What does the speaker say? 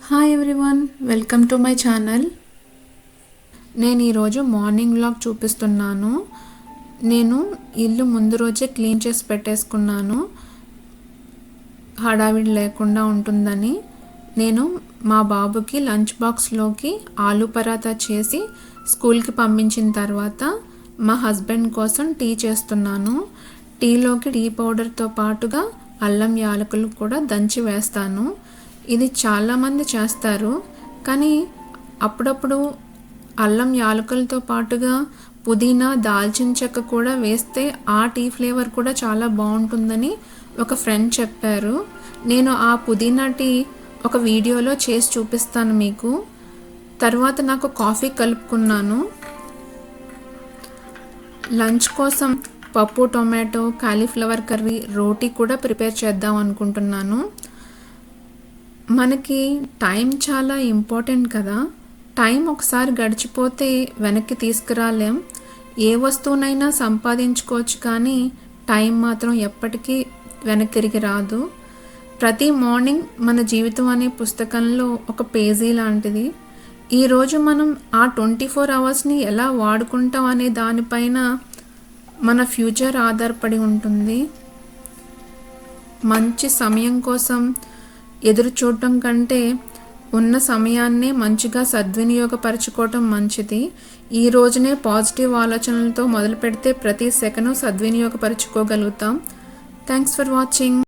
Hi everyone, welcome to my channel. నేను ఈరోజు morning vlog చూపిస్తున్నాను. నేను ఇల్లు ముందు రోజే క్లీన్ చేసి పెట్టేసుకున్నాను, హడావిడి లేకుండా ఉంటుందని. నేను మా బాబుకి లంచ్ బాక్స్లోకి ఆలు పరాటా చేసి స్కూల్కి పంపించిన తర్వాత మా హస్బెండ్ కోసం టీ చేస్తున్నాను. టీలోకి టీ పౌడర్తో పాటుగా అల్లం యాలకులు కూడా దంచి వేస్తాను. ఇది చాలామంది చేస్తారు, కానీ అప్పుడప్పుడు అల్లం యాలకులతో పాటుగా పుదీనా, దాల్చిన చెక్క కూడా వేస్తే ఆ టీ ఫ్లేవర్ కూడా చాలా బాగుంటుందని ఒక ఫ్రెండ్ చెప్పారు. నేను ఆ పుదీనా టీ ఒక వీడియోలో చేసి చూపిస్తాను మీకు. తర్వాత నాకు కాఫీ కలుపుకున్నాను. లంచ్ కోసం పప్పు, టొమాటో, కాలీఫ్లవర్ కర్రీ, రోటీ కూడా ప్రిపేర్ చేద్దాం అనుకుంటున్నాను. మనకి టైం చాలా ఇంపార్టెంట్ కదా. టైం ఒకసారి గడిచిపోతే వెనక్కి తీసుకురాలేం. ఏ వస్తువునైనా సంపాదించుకోవచ్చు, కానీ టైం మాత్రం ఎప్పటికీ వెనక్కి తిరిగి రాదు. ప్రతి మార్నింగ్ మన జీవితం అనే పుస్తకంలో ఒక పేజీ లాంటిది. ఈరోజు మనం ఆ 24 అవర్స్ని ఎలా వాడుకుంటాం అనే దానిపైన మన ఫ్యూచర్ ఆధారపడి ఉంటుంది. మంచి సమయం కోసం ఎదురు చూడటం కంటే ఉన్న సమయాన్నే మంచిగా సద్వినియోగపరచుకోవటం మంచిది. ఈ రోజునే పాజిటివ్ ఆలోచనలతో మొదలు పెడితే ప్రతి సెకను సద్వినియోగపరచుకోగలుగుతాం. Thanks for watching.